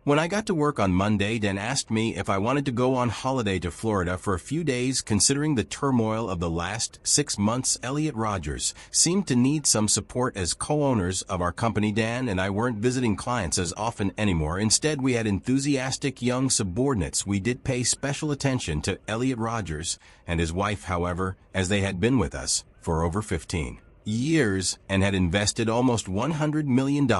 When I got to work on Monday, Dan asked me if I wanted to go on holiday to Florida for a few days. Considering the turmoil of the last 6 months, Elliot Rogers seemed to need some support as co-owners of our company. Dan and I weren't visiting clients as often anymore. Instead, we had enthusiastic young subordinates. We did pay special attention to Elliot Rogers and his wife, however, as they had been with us for over 15 years and had invested almost $100 million.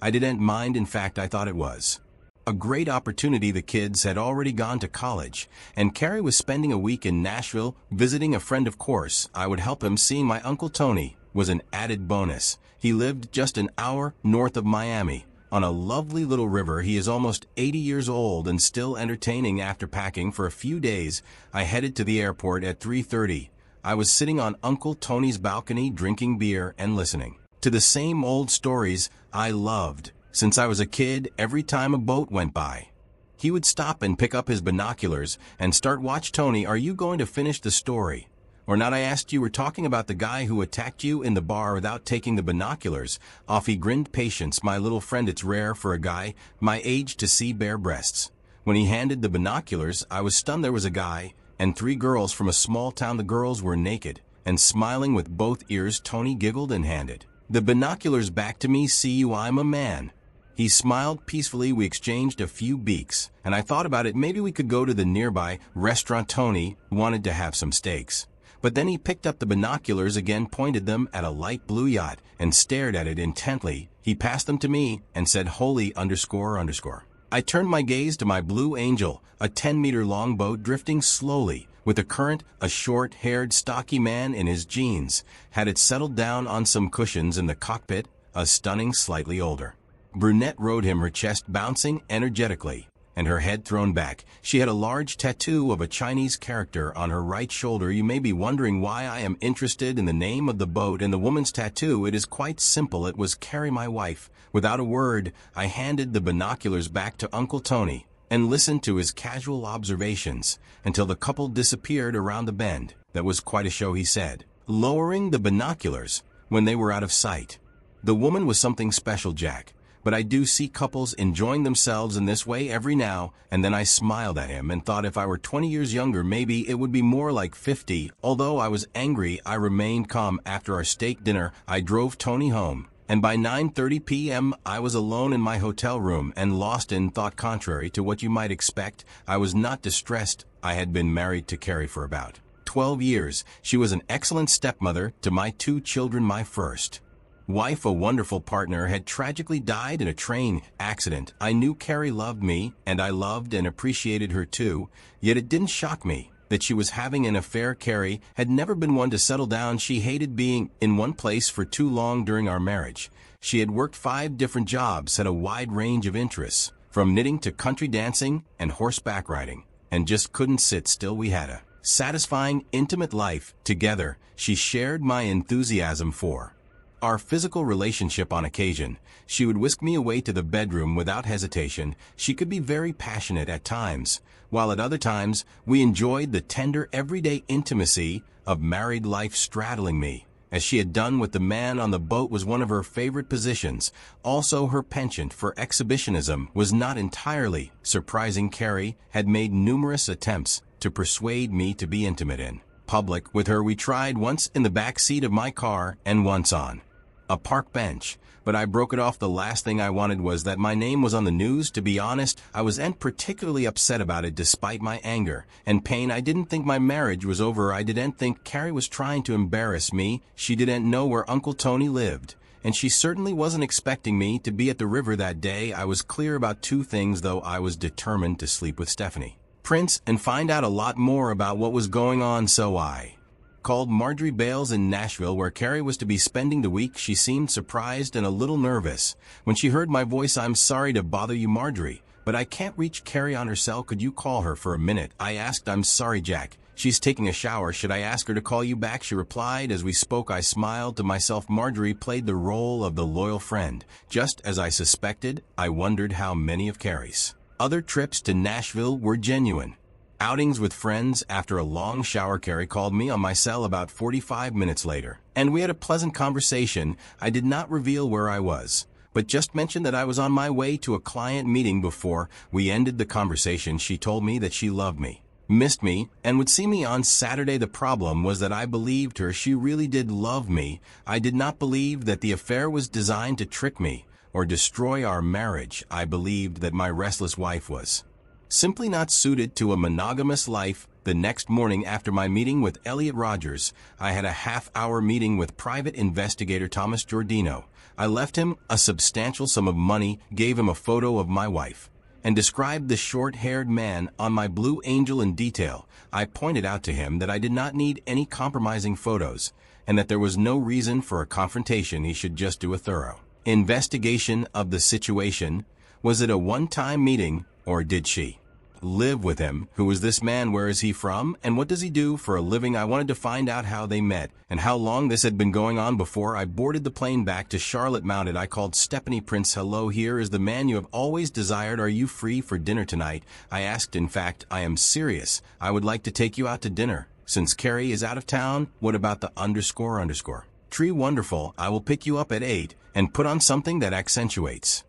I didn't mind. In fact, I thought it was a great opportunity. The kids had already gone to college, and Carrie was spending a week in Nashville visiting a friend. Of course, I would help him. Seeing my Uncle Tony was an added bonus. He lived just an hour north of Miami, on a lovely little river. He is almost 80 years old and still entertaining. After packing for a few days, I headed to the airport at 3:30. I was sitting on Uncle Tony's balcony drinking beer and listening to the same old stories I loved since I was a kid. Every time a boat went by, he would stop and pick up his binoculars and start. Watch, Tony, are you going to finish the story or not? I asked. You were talking about the guy who attacked you in the bar without taking the binoculars off. He grinned. Patience, my little friend. It's rare for a guy my age to see bare breasts. When he handed the binoculars, I was stunned. There was a guy and 3 girls from a small town. The girls were naked and smiling with both ears. Tony giggled and handed the binoculars back to me. See you, I'm a man. He smiled peacefully. We exchanged a few beaks, and I thought about it. Maybe we could go to the nearby restaurant. Tony wanted to have some steaks. But then he picked up the binoculars again, pointed them at a light blue yacht, and stared at it intently. He passed them to me and said, "Holy __." I turned my gaze to my Blue Angel, a 10-meter-long boat drifting slowly with a current. A short-haired, stocky man in his jeans had it settled down on some cushions in the cockpit. A stunning, slightly older brunette rode him, her chest bouncing energetically and her head thrown back. She had a large tattoo of a Chinese character on her right shoulder. You may be wondering why I am interested in the name of the boat and the woman's tattoo. It is quite simple. It was Carrie, my wife. Without a word, I handed the binoculars back to Uncle Tony and listened to his casual observations until the couple disappeared around the bend. That was quite a show, he said, lowering the binoculars when they were out of sight. The woman was something special, Jack. But I do see couples enjoying themselves in this way every now and then. I smiled at him and thought if I were 20 years younger, maybe it would be more like 50. Although I was angry, I remained calm. After our steak dinner, I drove Tony home, and by 9:30 p.m. I was alone in my hotel room and lost in thought. Contrary to what you might expect, I was not distressed. I had been married to Carrie for about 12 years. She was an excellent stepmother to my 2 children. My first wife, a wonderful partner, had tragically died in a train accident. I knew Carrie loved me, and I loved and appreciated her too, yet it didn't shock me that she was having an affair. Carrie had never been one to settle down. She hated being in one place for too long during our marriage. She had worked 5 different jobs, had a wide range of interests, from knitting to country dancing and horseback riding, and just couldn't sit still. We had a satisfying, intimate life together. She shared my enthusiasm for our physical relationship. On occasion, she would whisk me away to the bedroom without hesitation. She could be very passionate at times, while at other times we enjoyed the tender, everyday intimacy of married life. Straddling me, as she had done with the man on the boat, was one of her favorite positions. Also, her penchant for exhibitionism was not entirely surprising. Carrie had made numerous attempts to persuade me to be intimate in public with her. We tried once in the back seat of my car and once on a park bench, but I broke it off. The last thing I wanted was that my name was on the news. To be honest, I wasn't particularly upset about it. Despite my anger and pain, I didn't think my marriage was over. I didn't think Carrie was trying to embarrass me. She didn't know where Uncle Tony lived, and she certainly wasn't expecting me to be at the river that day. I was clear about 2 things, though. I was determined to sleep with Stephanie Prince and find out a lot more about what was going on, so I called Marjorie Bales in Nashville, where Carrie was to be spending the week. She seemed surprised and a little nervous when she heard my voice. "I'm sorry to bother you, Marjorie, but I can't reach Carrie on her cell. Could you call her for a minute?" I asked. "I'm sorry, Jack. She's taking a shower. Should I ask her to call you back?" she replied. As we spoke, I smiled to myself. Marjorie played the role of the loyal friend, just as I suspected. I wondered how many of Carrie's other trips to Nashville were genuine outings with friends. After a long shower, Carrie called me on my cell about 45 minutes later, and we had a pleasant conversation. I did not reveal where I was, but just mentioned that I was on my way to a client meeting. Before we ended the conversation, she told me that she loved me, missed me, and would see me on Saturday. The problem was that I believed her. She really did love me. I did not believe that the affair was designed to trick me or destroy our marriage. I believed that my restless wife was simply not suited to a monogamous life. The next morning after my meeting with Elliot Rogers, I had a half-hour meeting with private investigator Thomas Giordino. I left him a substantial sum of money, gave him a photo of my wife, and described the short-haired man on my Blue Angel in detail. I pointed out to him that I did not need any compromising photos, and that there was no reason for a confrontation. He should just do a thorough investigation of the situation. Was it a one-time meeting, or did she live with him? Who is this man? Where is he from? And what does he do for a living? I wanted to find out how they met and how long this had been going on. Before I boarded the plane back to Charlotte Mounted, I called Stephanie Prince. Hello, here is the man you have always desired. Are you free for dinner tonight? I asked. In fact, I am serious. I would like to take you out to dinner. Since Carrie is out of town, what about the __? Tree? Wonderful. I will pick you up at 8 and put on something that accentuates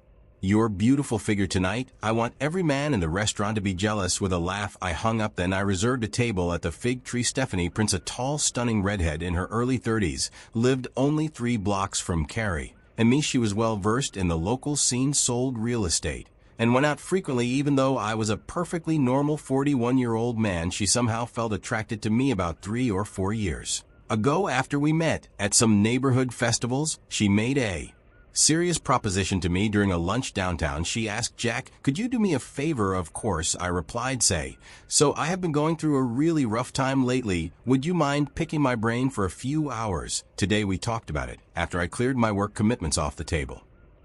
your beautiful figure tonight. I want every man in the restaurant to be jealous. With a laugh, I hung up. Then I reserved a table at the Fig Tree. Stephanie Prince, a tall, stunning redhead in her early 30s, lived only 3 blocks from Carrie and me. She was well versed in the local scene, sold real estate, and went out frequently. Even though I was a perfectly normal 41-year-old man, she somehow felt attracted to me. About 3 or 4 years ago, after we met at some neighborhood festivals, she made a serious proposition to me during a lunch downtown. She asked, Jack, could you do me a favor? Of course, I replied. Say, so I have been going through a really rough time lately. Would you mind picking my brain for a few hours? Today we talked about it after I cleared my work commitments off the table.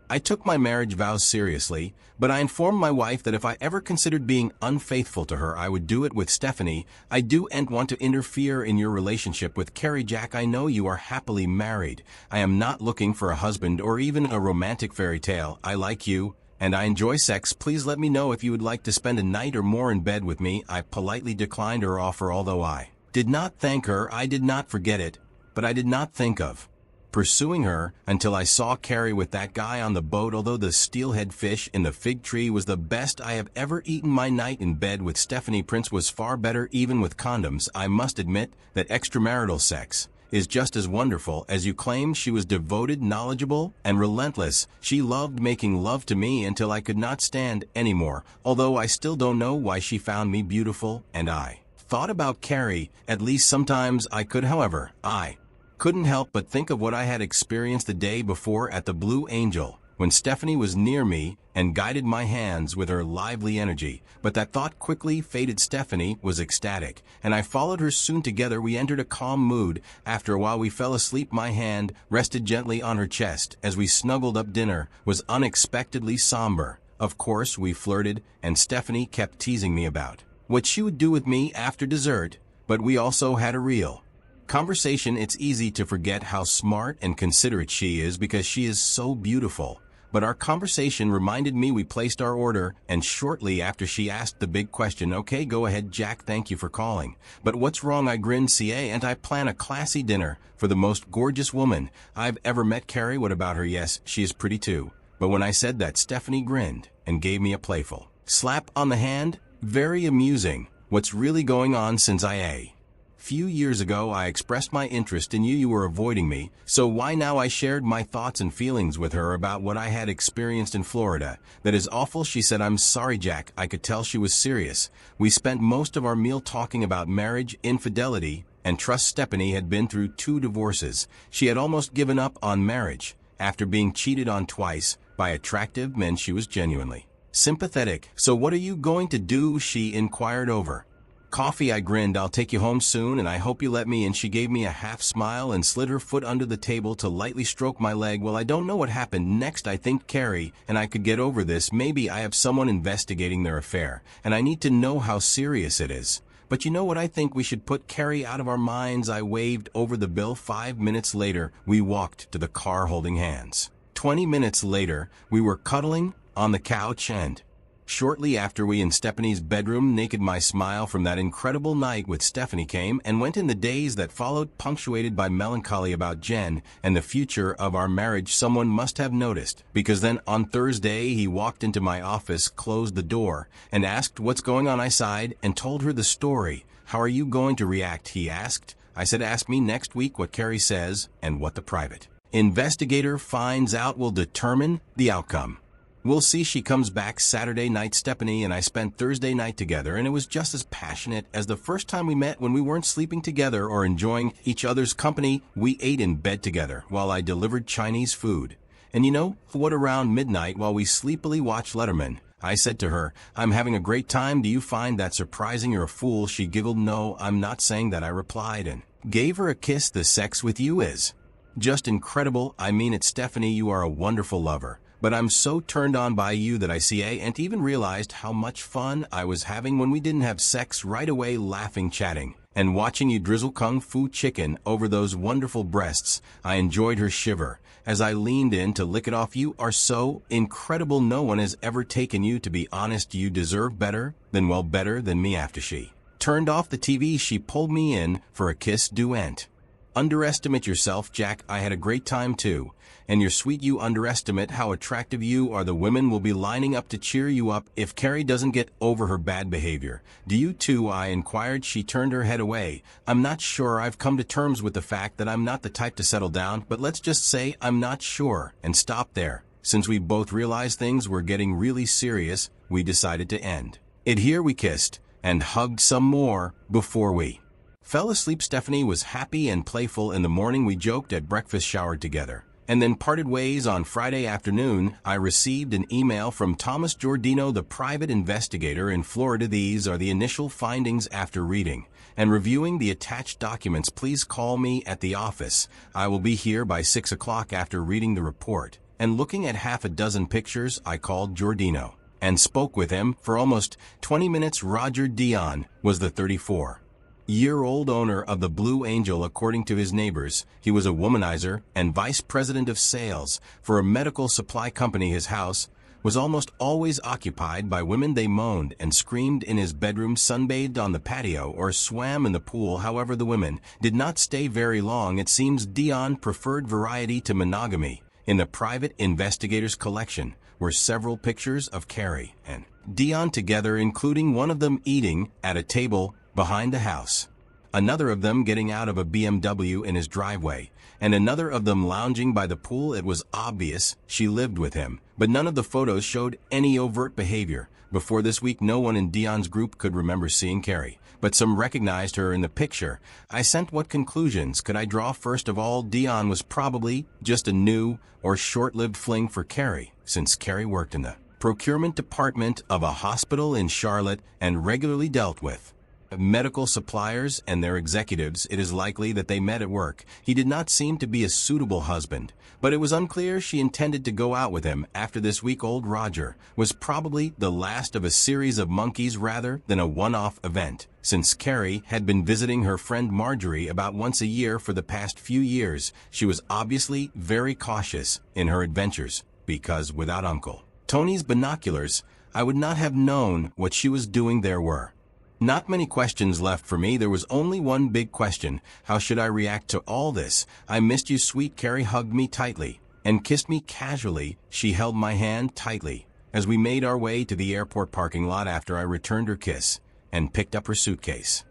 I took my marriage vows seriously, but I informed my wife that if I ever considered being unfaithful to her, I would do it with Stephanie. I don't want to interfere in your relationship with Carrie. Jack, I know you are happily married. I am not looking for a husband or even a romantic fairy tale. I like you, and I enjoy sex. Please let me know if you would like to spend a night or more in bed with me. I politely declined her offer. Although I did not thank her, I did not forget it, but I did not think of pursuing her until I saw Carrie with that guy on the boat. Although the steelhead fish in the Fig Tree was the best I have ever eaten, my night in bed with Stephanie Prince was far better. Even with condoms, I must admit that extramarital sex is just as wonderful as you claim. She was devoted, knowledgeable, and relentless. She loved making love to me until I could not stand anymore. Although I still don't know why she found me beautiful, and I thought about Carrie. At least sometimes I could. However, I couldn't help but think of what I had experienced the day before at the Blue Angel, when Stephanie was near me and guided my hands with her lively energy. But that thought quickly faded. Stephanie was ecstatic, and I followed her soon. Together we entered a calm mood. After a while we fell asleep. My hand rested gently on her chest as we snuggled up. Dinner was unexpectedly somber. Of course we flirted, and Stephanie kept teasing me about what she would do with me after dessert, but we also had a real conversation. It's easy to forget how smart and considerate she is because she is so beautiful. But our conversation reminded me we placed our order, and shortly after she asked the big question, okay, go ahead, Jack, thank you for calling. But what's wrong? I grinned. And I plan a classy dinner for the most gorgeous woman I've ever met. Carrie, what about her? Yes, she is pretty too. But when I said that, Stephanie grinned and gave me a playful slap on the hand. Very amusing. What's really going on? Since a few years ago I expressed my interest in you, you were avoiding me, so why now? I shared my thoughts and feelings with her about what I had experienced in Florida. That is awful, she said. I'm sorry, Jack. I could tell she was serious. We spent most of our meal talking about marriage, infidelity, and trust. Stephanie had been through 2 divorces. She had almost given up on marriage after being cheated on twice by attractive men. She was genuinely sympathetic. So what are you going to do? She inquired. Over coffee, I grinned. I'll take you home soon, and I hope you let me in. She gave me a half smile and slid her foot under the table to lightly stroke my leg. Well, I don't know what happened next. I think Carrie and I could get over this. Maybe I have someone investigating their affair, and I need to know how serious it is. But you know what? I think we should put Carrie out of our minds. I waved over the bill. 5 minutes later, we walked to the car holding hands. 20 minutes later, we were cuddling on the couch, and Shortly after we in Stephanie's bedroom naked my smile from that incredible night with Stephanie came and went in the days that followed, punctuated by melancholy about Jen and the future of our marriage. Someone must have noticed, because then on Thursday he walked into my office, closed the door, and asked what's going on. I sighed and told her the story. How are you going to react, he asked. I said ask me next week what Carrie says and what the private investigator finds out will determine the outcome. We'll see. She comes back Saturday night. Stephanie and I spent Thursday night together, and it was just as passionate as the first time we met when we weren't sleeping together or enjoying each other's company. We ate in bed together while I delivered Chinese food. And you know what, around midnight while we sleepily watched Letterman, I said to her, I'm having a great time. Do you find that surprising? You're a fool. She giggled. No, I'm not saying that, I replied, and gave her a kiss. The sex with you is just incredible. I mean it, Stephanie. You are a wonderful lover. But I'm so turned on by you that I and even realized how much fun I was having when we didn't have sex right away, laughing, chatting, and watching you drizzle kung fu chicken over those wonderful breasts. I enjoyed her shiver as I leaned in to lick it off. You are so incredible. No one has ever taken you. To be honest, you deserve better than me. After she turned off the TV, she pulled me in for a kiss. Don't underestimate yourself, Jack. I had a great time too. And you're sweet. You underestimate how attractive you are. The women will be lining up to cheer you up if Carrie doesn't get over her bad behavior. Do you too? I inquired. She turned her head away. I'm not sure. I've come to terms with the fact that I'm not the type to settle down, but let's just say I'm not sure and stop there. Since we both realized things were getting really serious, we decided to end it here. We kissed and hugged some more before we fell asleep. Stephanie was happy and playful in the morning. We joked at breakfast, showered together, and then parted ways. On Friday afternoon, I received an email from Thomas Giordino, the private investigator in Florida. These are the initial findings after reading and reviewing the attached documents. Please call me at the office. I will be here by 6 o'clock. After reading the report and looking at half a dozen pictures, I called Giordino and spoke with him for almost 20 minutes. Roger Dion was the 34-year-old owner of the Blue Angel. According to his neighbors, he was a womanizer and vice president of sales for a medical supply company. His house was almost always occupied by women. They moaned and screamed in his bedroom, sunbathed on the patio, or swam in the pool. However, the women did not stay very long. It seems Dion preferred variety to monogamy. In the private investigator's collection were several pictures of Carrie and Dion together, including one of them eating at a table behind the house, another of them getting out of a BMW in his driveway, and another of them lounging by the pool. It was obvious she lived with him, but none of the photos showed any overt behavior. Before this week, no one in Dion's group could remember seeing Carrie, but some recognized her in the picture. I sent, what conclusions could I draw? First of all, Dion was probably just a new or short-lived fling for Carrie, since Carrie worked in the procurement department of a hospital in Charlotte and regularly dealt with medical suppliers and their executives. It is likely that they met at work. He did not seem to be a suitable husband, but it was unclear she intended to go out with him after this week. Old Roger was probably the last of a series of monkeys rather than a one-off event, since Carrie had been visiting her friend Marjorie about once a year for the past few years. She was obviously very cautious in her adventures, because without Uncle Tony's binoculars, I would not have known what she was doing. There were not many questions left for me. There was only one big question. How should I react to all this? I missed you, sweet. Carrie hugged me tightly and kissed me casually. She held my hand tightly as we made our way to the airport parking lot after I returned her kiss and picked up her suitcase.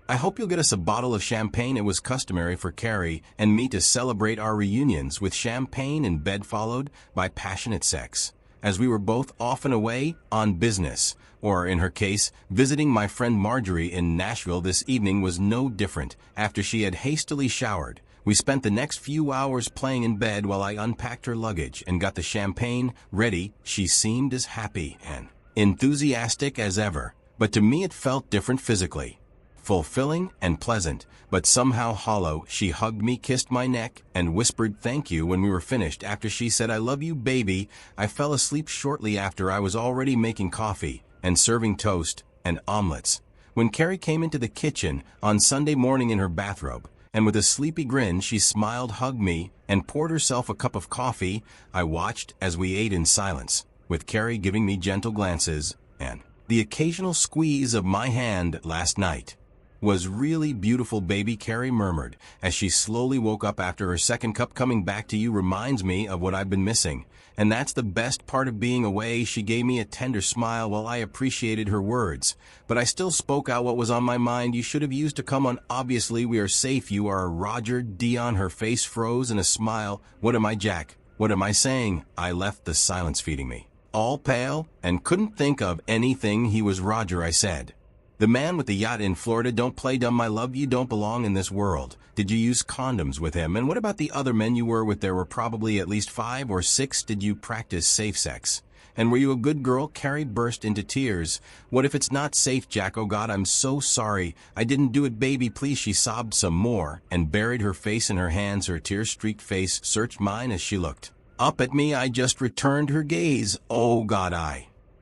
I hope you'll get us a bottle of champagne. It was customary for Carrie and me to celebrate our reunions with champagne in bed, followed by passionate sex, as we were both often away on business, or in her case, visiting my friend Marjorie in Nashville. This evening was no different. After she had hastily showered, we spent the next few hours playing in bed while I unpacked her luggage and got the champagne ready. She seemed as happy and enthusiastic as ever, but to me it felt different. Physically fulfilling and pleasant, but somehow hollow. She hugged me, kissed my neck, and whispered thank you when we were finished. After she said, I love you, baby, I fell asleep shortly after. I was already making coffee and serving toast and omelets when Carrie came into the kitchen on Sunday morning in her bathrobe and with a sleepy grin she smiled, hugged me, and poured herself a cup of coffee. I watched as we ate in silence, with Carrie giving me gentle glances, and the occasional squeeze of my hand. Last night was really beautiful, baby, Carrie murmured, as she slowly woke up after her second cup. Coming back to you reminds me of what I've been missing, and that's the best part of being away. She gave me a tender smile while I appreciated her words, but I still spoke out what was on my mind. You should have used to come on. Obviously, we are safe. You are Roger Dion. Her face froze in a smile. What am I, Jack? What am I saying? I left, the silence feeding me. All pale, and couldn't think of anything. He was Roger, I said. The man with the yacht in Florida. Don't play dumb, my love. You don't belong in this world. Did you use condoms with him? And what about the other men you were with? There were probably at least 5 or 6. Did you practice safe sex? And were you a good girl? Carrie burst into tears. What if it's not safe, Jack? Oh God, I'm so sorry. I didn't do it, baby, please. She sobbed some more and buried her face in her hands. Her tear-streaked face searched mine as she looked up at me. I just returned her gaze. Oh God,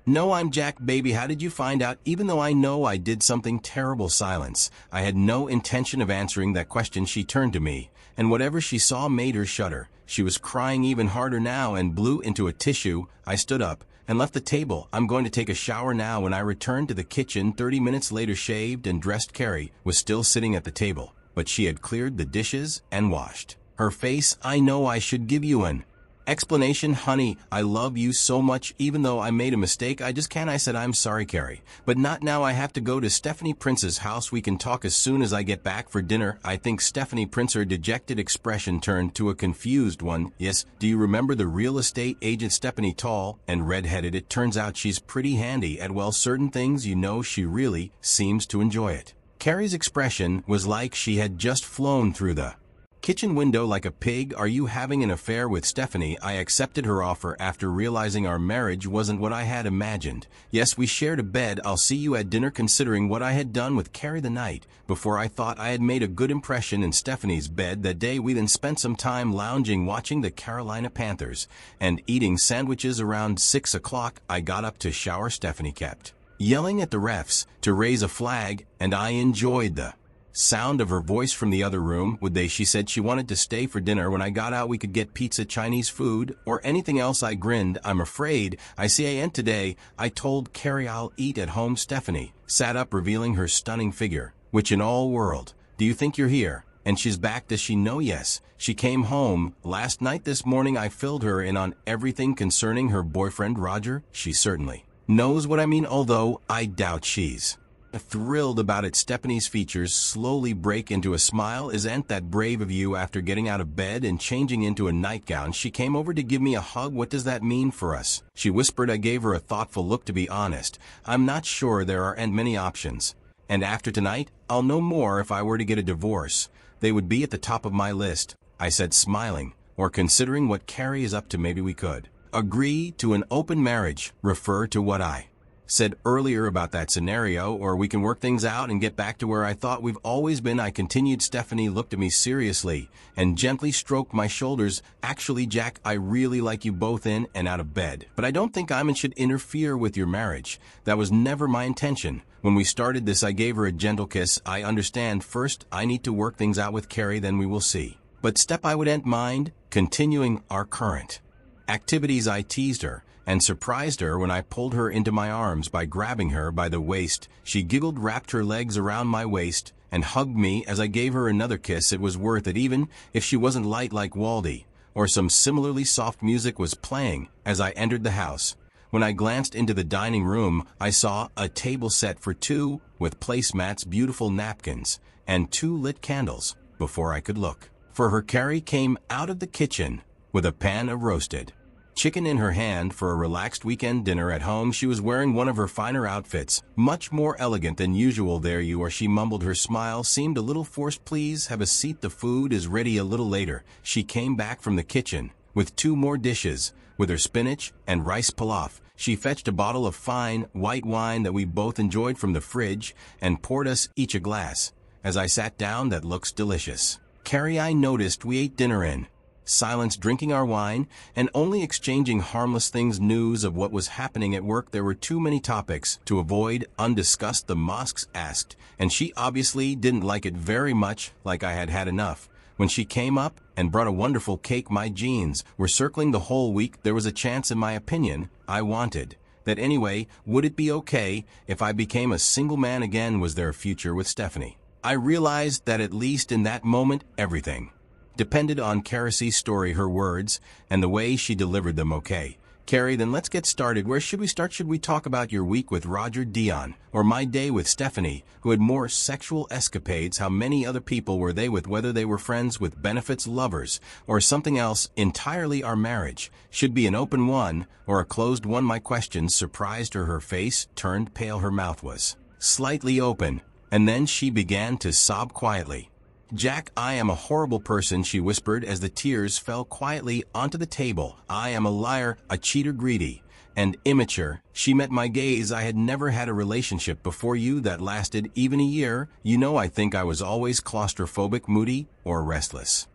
No, I'm Jack, baby. How did you find out? Even though I know I did something terrible. Silence. I had no intention of answering that question. She turned to me, and whatever she saw made her shudder. She was crying even harder now and blew into a tissue. I stood up and left the table. I'm going to take a shower now. When I returned to the kitchen 30 minutes later, shaved and dressed, Carrie was still sitting at the table, but she had cleared the dishes and washed her face. I know I should give you an explanation, honey. I love you so much. Even though I made a mistake, I just can't. I said, I'm sorry, Carrie, but not now. I have to go to Stephanie Prince's house. We can talk as soon as I get back for dinner. I think Stephanie Prince. Her dejected expression turned to a confused one. Yes, do you remember the real estate agent Stephanie, tall and red-headed? It turns out she's pretty handy at, well, certain things. You know, she really seems to enjoy it. Carrie's expression was like she had just flown through the kitchen window like a pig. Are you having an affair with Stephanie? I accepted her offer after realizing our marriage wasn't what I had imagined. Yes, we shared a bed. I'll see you at dinner. Considering what I had done with Carrie the night before, I thought I had made a good impression in Stephanie's bed that day. We then spent some time lounging, watching the Carolina Panthers and eating sandwiches. Around 6 o'clock, I got up to shower. Stephanie kept yelling at the refs to raise a flag, and I enjoyed the sound of her voice from the other room. Would they? She said she wanted to stay for dinner. When I got out, we could get pizza, Chinese food, or anything else. I grinned. I'm afraid I see I ain't today. I told Carrie I'll eat at home. Stephanie sat up, revealing her stunning figure. Which in all world do you think you're here? And she's back. Does she know? Yes, she came home last night. This morning I filled her in on everything concerning her boyfriend, Roger. She certainly knows what I mean, although I doubt she's thrilled about it. Stephanie's features slowly break into a smile. Isn't that brave of you? After getting out of bed and changing into a nightgown, she came over to give me a hug. What does that mean for us? She whispered. I gave her a thoughtful look. To be honest, I'm not sure. There aren't many options. And after tonight, I'll know more. If I were to get a divorce, they would be at the top of my list, I said, smiling. Or considering what Carrie is up to, maybe we could agree to an open marriage. Refer to what I said earlier about that scenario, or we can work things out and get back to where I thought we've always been, I continued. Stephanie looked at me seriously and gently stroked my shoulders. Actually, Jack, I really like you both in and out of bed, but I don't think I should interfere with your marriage. That was never my intention. When we started this, I gave her a gentle kiss. I understand. First, I need to work things out with Carrie, then we will see. But Steph, I wouldn't mind continuing our current activities. I teased her and surprised her when I pulled her into my arms by grabbing her by the waist. She giggled, wrapped her legs around my waist, and hugged me as I gave her another kiss. It was worth it, even if she wasn't light like Waldy, or some similarly soft music was playing as I entered the house. When I glanced into the dining room, I saw a table set for 2 with placemats, beautiful napkins, and 2 lit candles. Before I could look for her, Carrie came out of the kitchen with a pan of roasted chicken in her hand for a relaxed weekend dinner at home. She was wearing one of her finer outfits, much more elegant than usual. There you are, she mumbled. Her smile seemed a little forced. Please have a seat. The food is ready. A little later, she came back from the kitchen with 2 more dishes. With her spinach and rice pilaf, she fetched a bottle of fine white wine that we both enjoyed from the fridge and poured us each a glass. As I sat down, that looks delicious, Carrie, I noticed. We ate dinner in silence drinking our wine, and only exchanging harmless things news of what was happening at work. There were too many topics to avoid undiscussed, the mosques asked, and she obviously didn't like it very much, like I had had enough. When she came up and brought a wonderful cake, my jeans were circling the whole week. There was a chance, in my opinion, I wanted. That anyway, would it be okay if I became a single man again? Was there a future with Stephanie? I realized that at least in that moment, everything depended on Carrie's story, her words, and the way she delivered them. Okay, Carrie, then let's get started. Where should we start? Should we talk about your week with Roger Dion, or my day with Stephanie, who had more sexual escapades? How many other people were they with? Whether they were friends with benefits, lovers, or something else entirely? Our marriage should be an open one or a closed one. My questions surprised her. Her face turned pale. Her mouth was slightly open, and then she began to sob quietly. Jack, I am a horrible person, she whispered as the tears fell quietly onto the table. I am a liar, a cheater, greedy, and immature. She met my gaze. I had never had a relationship before you that lasted even a year. You know, I think I was always claustrophobic, moody, or restless.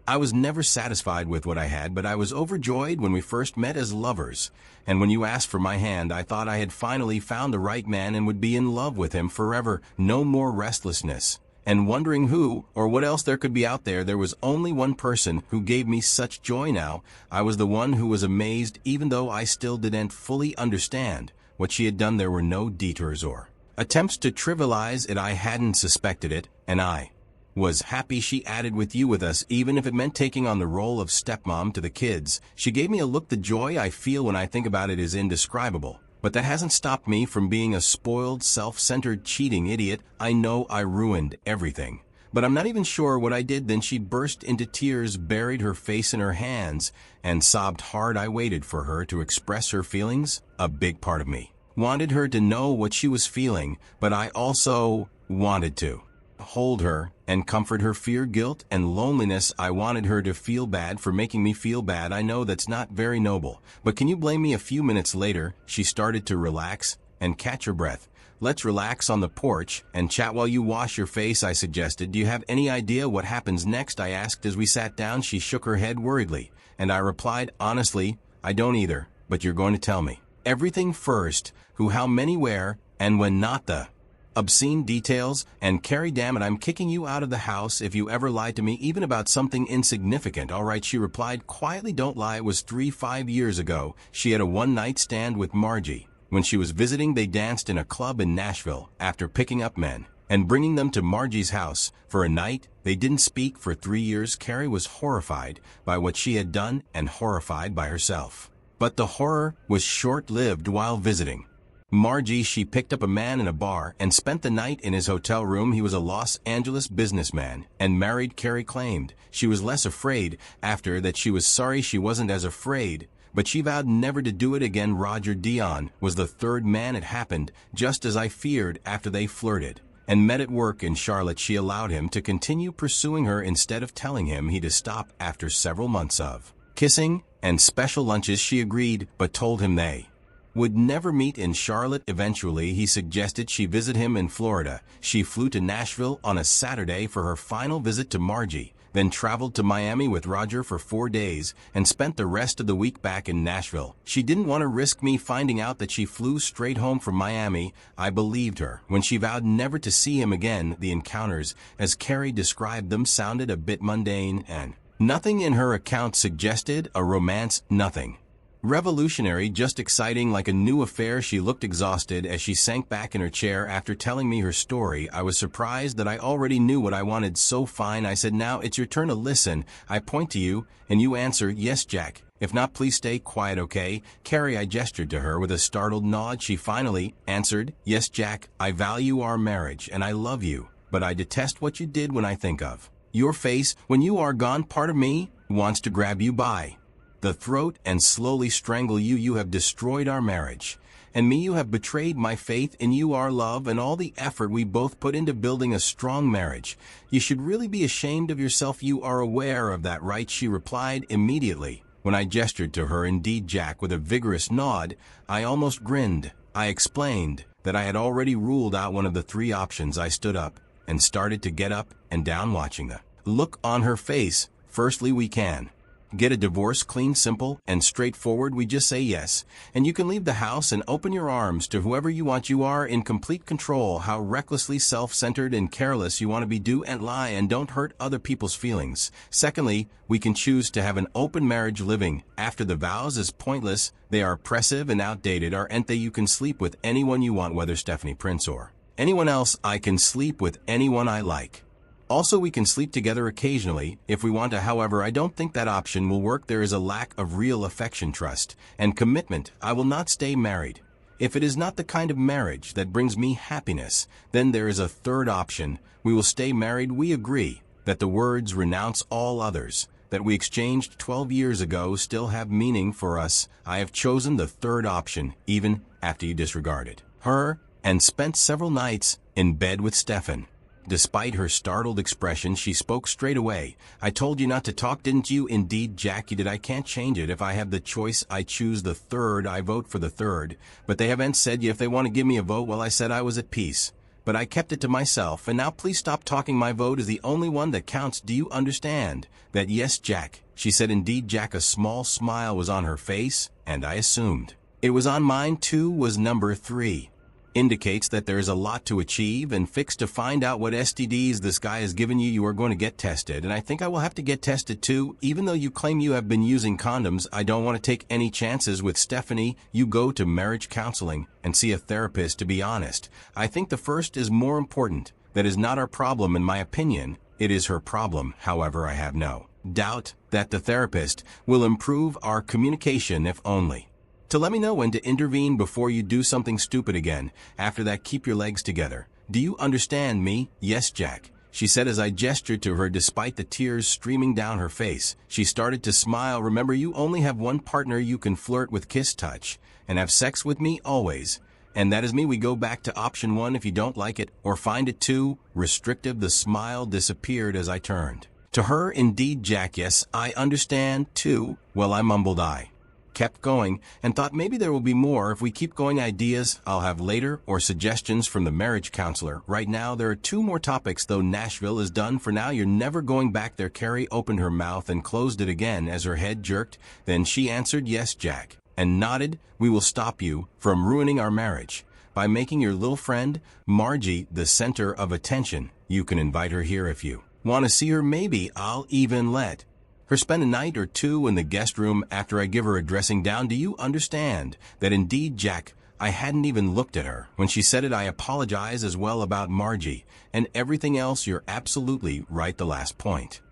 I was never satisfied with what I had, but I was overjoyed when we first met as lovers. And when you asked for my hand, I thought I had finally found the right man and would be in love with him forever. No more restlessness and wondering who or what else there could be out there. There was only one person who gave me such joy now. I was the one who was amazed, even though I still didn't fully understand what she had done. There were no detours or attempts to trivialize it. I hadn't suspected it, and I was happy. She added, with you with us, even if it meant taking on the role of stepmom to the kids. She gave me a look. The joy I feel when I think about it is indescribable. But that hasn't stopped me from being a spoiled, self-centered, cheating idiot. I know I ruined everything, but I'm not even sure what I did. Then she burst into tears, buried her face in her hands, and sobbed hard. I waited for her to express her feelings. A big part of me wanted her to know what she was feeling, but I also wanted to hold her and comfort her. Fear, guilt, and loneliness. I wanted her to feel bad for making me feel bad. I know that's not very noble, but can you blame me? A few minutes later, she started to relax and catch her breath. Let's relax on the porch and chat while you wash your face, I suggested. Do you have any idea what happens next? I asked as we sat down. She shook her head worriedly, and I replied, honestly, I don't either, but you're going to tell me everything first. Who, how many, where, and when. Not the obscene details. And Carrie, damn it, I'm kicking you out of the house if you ever lied to me, even about something insignificant. All right, she replied quietly. Don't lie. It was 5 years ago. She had a one-night stand with Margie. When she was visiting, they danced in a club in Nashville. After picking up men and bringing them to Margie's house for a night, they didn't speak for 3 years. Carrie was horrified by what she had done and horrified by herself. But the horror was short-lived. While visiting Margie, she picked up a man in a bar and spent the night in his hotel room. He was a Los Angeles businessman and married. Carrie claimed she was less afraid after that. She was sorry she wasn't as afraid, but she vowed never to do it again. Roger Dion was the third man. It happened just as I feared. After they flirted and met at work in Charlotte, she allowed him to continue pursuing her instead of telling him he to stop. After several months of kissing and special lunches, she agreed, but told him they would never meet in Charlotte. Eventually, he suggested she visit him in Florida. She flew to Nashville on a Saturday for her final visit to Margie, then traveled to Miami with Roger for 4 days and spent the rest of the week back in Nashville. She didn't want to risk me finding out that she flew straight home from Miami. I believed her when she vowed never to see him again. The encounters, as Carrie described them, sounded a bit mundane, and nothing in her account suggested a romance. Nothing revolutionary, just exciting, like a new affair. She looked exhausted as she sank back in her chair after telling me her story. I was surprised that I already knew what I wanted. So fine, I said, now it's your turn to listen. I point to you, and you answer, yes, Jack. If not, please stay quiet, okay? Carrie, I gestured to her with a startled nod. She finally answered, yes, Jack, I value our marriage, and I love you, but I detest what you did. When I think of your face when you are gone, part of me wants to grab you by the throat and slowly strangle you. You have destroyed our marriage, and me. You have betrayed my faith in you, our love, and all the effort we both put into building a strong marriage. You should really be ashamed of yourself. You are aware of that, right? She replied immediately. When I gestured to her, indeed, Jack, with a vigorous nod, I almost grinned. I explained that I had already ruled out one of the 3 options. I stood up and started to get up and down, watching the look on her face. Firstly, we can Get a divorce clean, simple, and straightforward. We just say yes. And you can leave the house and open your arms to whoever you want. You are in complete control how recklessly self-centered and careless you want to be. Do and lie and don't hurt other people's feelings. Secondly, we can choose to have an open marriage. Living after the vows is pointless. They are oppressive and outdated, aren't they? You can sleep with anyone you want, whether Stephanie Prince or anyone else. I can sleep with anyone I like. Also, we can sleep together occasionally if we want to. However, I don't think that option will work. There is a lack of real affection, trust, and commitment. I will not stay married. If it is not the kind of marriage that brings me happiness, then there is a third option. We will stay married. We agree that the words "renounce all others" that we exchanged 12 years ago still have meaning for us. I have chosen the third option, even after you disregarded her and spent several nights in bed with Stefan. Despite her startled expression, she spoke straight away. I told you not to talk, didn't you? Indeed, Jack, you did. I can't change it. If I have the choice, I choose the third. I vote for the third. But they haven't said if they want to give me a vote. Well, I said I was at peace. But I kept it to myself. And now please stop talking. My vote is the only one that counts. Do you understand that? Yes, Jack, she said. Indeed, Jack. A small smile was on her face, and I assumed it was on mine too. Was number 3. Indicates that there is a lot to achieve and fix to find out what STDs this guy has given you. You are going to get tested, and I think I will have to get tested too. Even though you claim you have been using condoms, I don't want to take any chances with Stephanie. You go to marriage counseling and see a therapist. To be honest, I think the first is more important. That is not our problem, in my opinion. It is her problem. However, I have no doubt that the therapist will improve our communication, if only to let me know when to intervene before you do something stupid again. After that, keep your legs together. Do you understand me? Yes, Jack, she said as I gestured to her. Despite the tears streaming down her face, she started to smile. Remember, you only have one partner. You can flirt with, kiss, touch, and have sex with me always. And that is me. We go back to option 1 if you don't like it or find it too restrictive. The smile disappeared as I turned to her. Indeed, Jack, yes, I understand too. Well, I mumbled. I kept going and thought maybe there will be more if we keep going. Ideas I'll have later or suggestions from the marriage counselor. Right now there are 2 more topics though. Nashville is done for now. You're never going back there. Carrie opened her mouth and closed it again as her head jerked. Then she answered yes, Jack, and nodded. We will stop you from ruining our marriage by making your little friend Margie the center of attention. You can invite her here if you want to see her. Maybe I'll even let her spend a night or 2 in the guest room after I give her a dressing down. Do you understand that? Indeed, Jack, I hadn't even looked at her when she said it. I apologize as well about Margie and everything else. You're absolutely right. The last point.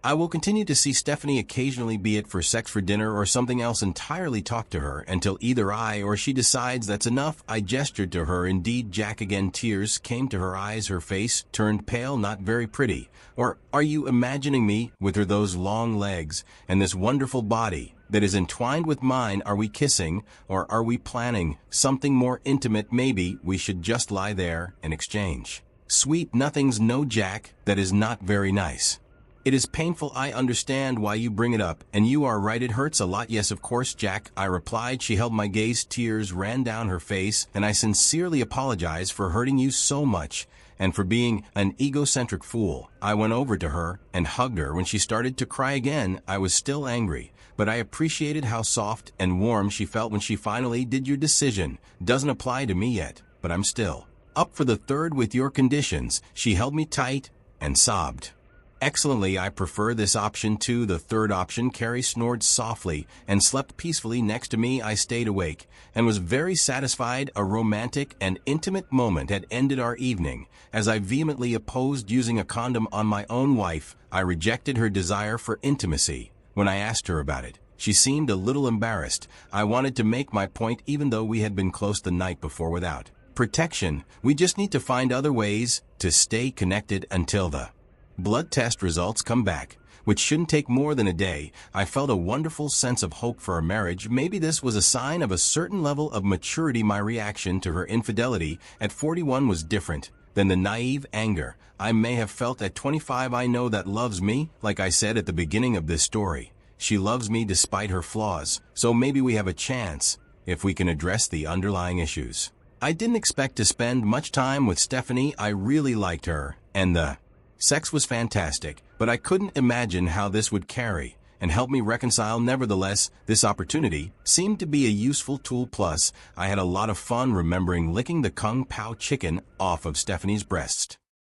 I will continue to see Stephanie occasionally, be it for sex, for dinner, or something else entirely. Talk to her until either I or she decides that's enough. I gestured to her. Indeed, Jack, again tears came to her eyes. Her face turned pale. Not very pretty. Or are you imagining me with her, those long legs, and this wonderful body that is entwined with mine? Are we kissing, or are we planning something more intimate? Maybe we should just lie there and exchange sweet nothings. No, Jack, that is not very nice. It is painful. I understand why you bring it up, and you are right. It hurts a lot. Yes, of course, Jack, I replied. She held my gaze. Tears ran down her face, and I sincerely apologize for hurting you so much and for being an egocentric fool. I went over to her and hugged her. When she started to cry again, I was still angry, but I appreciated how soft and warm she felt when she finally did. Your decision doesn't apply to me yet, but I'm still up for the third with your conditions. She held me tight and sobbed. Excellently, I prefer this option to the third option. Carrie snored softly and slept peacefully next to me. I stayed awake and was very satisfied. A romantic and intimate moment had ended our evening. As I vehemently opposed using a condom on my own wife, I rejected her desire for intimacy. When I asked her about it, she seemed a little embarrassed. I wanted to make my point even though we had been close the night before. Without protection, we just need to find other ways to stay connected until the blood test results come back, which shouldn't take more than a day. I felt a wonderful sense of hope for our marriage. Maybe this was a sign of a certain level of maturity. My reaction to her infidelity at 41 was different than the naive anger I may have felt at 25. I know that loves me. Like I said at the beginning of this story, she loves me despite her flaws, so maybe we have a chance if we can address the underlying issues. I didn't expect to spend much time with Stephanie. I really liked her, and the sex was fantastic, but I couldn't imagine how this would carry and helped me reconcile. Nevertheless, this opportunity seemed to be a useful tool. Plus, I had a lot of fun remembering licking the Kung Pao chicken off of Stephanie's breast.